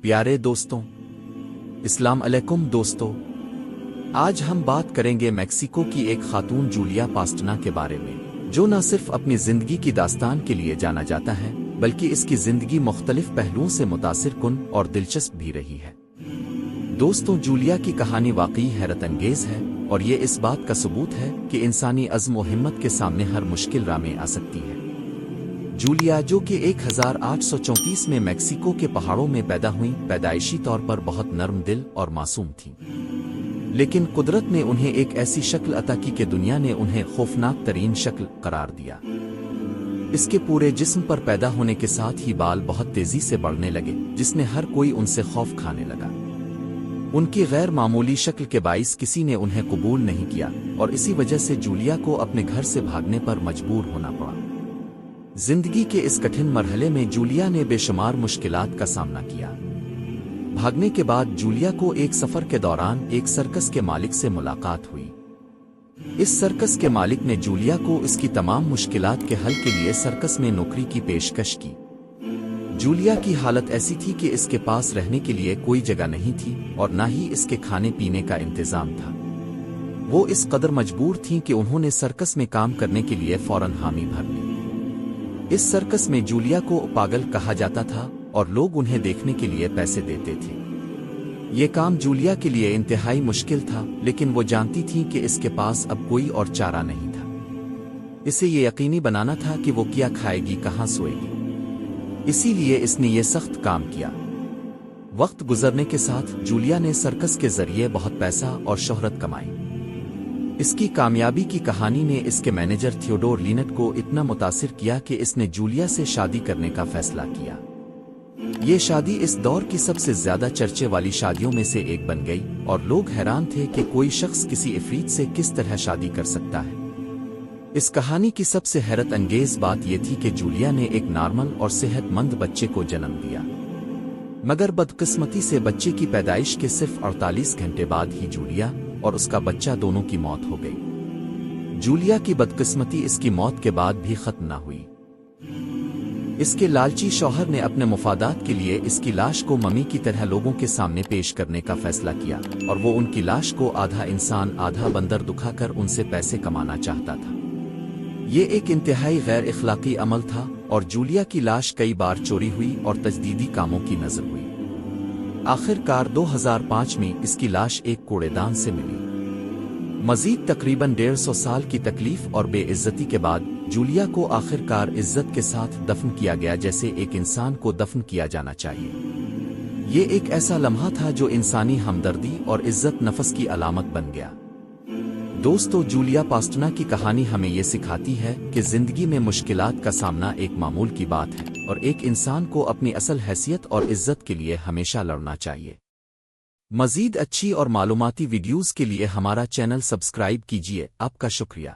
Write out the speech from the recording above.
پیارے دوستوں، السلام علیکم دوستوں۔ آج ہم بات کریں گے میکسیکو کی ایک خاتون جولیا پاسٹنا کے بارے میں، جو نہ صرف اپنی زندگی کی داستان کے لیے جانا جاتا ہے بلکہ اس کی زندگی مختلف پہلوؤں سے متاثر کن اور دلچسپ بھی رہی ہے۔ دوستوں، جولیا کی کہانی واقعی حیرت انگیز ہے اور یہ اس بات کا ثبوت ہے کہ انسانی عزم و ہمت کے سامنے ہر مشکل راہ میں آ سکتی ہے۔ جولیا، جو کہ 1834 میں میکسیکو کے پہاڑوں میں پیدا ہوئیں، پیدائشی طور پر بہت نرم دل اور معصوم تھیں، لیکن قدرت نے انہیں ایک ایسی شکل عطا کی کہ دنیا نے انہیں خوفناک ترین شکل قرار دیا۔ اس کے پورے جسم پر پیدا ہونے کے ساتھ ہی بال بہت تیزی سے بڑھنے لگے، جس نے ہر کوئی ان سے خوف کھانے لگا۔ ان کی غیر معمولی شکل کے باعث کسی نے انہیں قبول نہیں کیا اور اسی وجہ سے جولیا کو اپنے گھر سے بھاگنے پر مجبور ہونا پڑا۔ زندگی کے اس کٹھن مرحلے میں جولیا نے بے شمار مشکلات کا سامنا کیا۔ بھاگنے کے بعد جولیا کو ایک سفر کے دوران ایک سرکس کے مالک سے ملاقات ہوئی۔ اس سرکس کے مالک نے جولیا کو اس کی تمام مشکلات کے حل کے لیے سرکس میں نوکری کی پیشکش کی۔ جولیا کی حالت ایسی تھی کہ اس کے پاس رہنے کے لیے کوئی جگہ نہیں تھی اور نہ ہی اس کے کھانے پینے کا انتظام تھا۔ وہ اس قدر مجبور تھیں کہ انہوں نے سرکس میں کام کرنے کے لیے فوراً حامی بھر لی۔ اس سرکس میں جولیا کو پاگل کہا جاتا تھا اور لوگ انہیں دیکھنے کے لیے پیسے دیتے تھے۔ یہ کام جولیا کے لیے انتہائی مشکل تھا، لیکن وہ جانتی تھیں کہ اس کے پاس اب کوئی اور چارہ نہیں تھا۔ اسے یہ یقینی بنانا تھا کہ وہ کیا کھائے گی، کہاں سوئے گی، اسی لیے اس نے یہ سخت کام کیا۔ وقت گزرنے کے ساتھ جولیا نے سرکس کے ذریعے بہت پیسہ اور شہرت کمائی۔ اس کی کامیابی کی کہانی نے اس کے مینیجر تھیوڈور لینٹ کو اتنا متاثر کیا کہ اس نے جولیا سے شادی کرنے کا فیصلہ کیا۔ یہ شادی اس دور کی سب سے زیادہ چرچے والی شادیوں میں سے ایک بن گئی اور لوگ حیران تھے کہ کوئی شخص کسی عفریت سے کس طرح شادی کر سکتا ہے۔ اس کہانی کی سب سے حیرت انگیز بات یہ تھی کہ جولیا نے ایک نارمل اور صحت مند بچے کو جنم دیا، مگر بدقسمتی سے بچے کی پیدائش کے صرف 48 گھنٹے بعد ہی جولیا اور اس کا بچہ دونوں کی موت ہو گئی۔ جولیا کی بدقسمتی اس کی موت کے بعد بھی ختم نہ ہوئی۔ اس کے لالچی شوہر نے اپنے مفادات کے لیے اس کی لاش کو ممی کی طرح لوگوں کے سامنے پیش کرنے کا فیصلہ کیا اور وہ ان کی لاش کو آدھا انسان آدھا بندر دکھا کر ان سے پیسے کمانا چاہتا تھا۔ یہ ایک انتہائی غیر اخلاقی عمل تھا اور جولیا کی لاش کئی بار چوری ہوئی اور تجدیدی کاموں کی نظر ہوئی۔ آخر کار 2005 میں اس کی لاش ایک کوڑے دان سے ملی۔ مزید تقریباً 150 سال کی تکلیف اور بے عزتی کے بعد جولیا کو آخر کار عزت کے ساتھ دفن کیا گیا، جیسے ایک انسان کو دفن کیا جانا چاہیے۔ یہ ایک ایسا لمحہ تھا جو انسانی ہمدردی اور عزت نفس کی علامت بن گیا۔ دوستو، جولیا پاسٹنا کی کہانی ہمیں یہ سکھاتی ہے کہ زندگی میں مشکلات کا سامنا ایک معمول کی بات ہے اور ایک انسان کو اپنی اصل حیثیت اور عزت کے لیے ہمیشہ لڑنا چاہیے۔ مزید اچھی اور معلوماتی ویڈیوز کے لیے ہمارا چینل سبسکرائب کیجیے۔ آپ کا شکریہ۔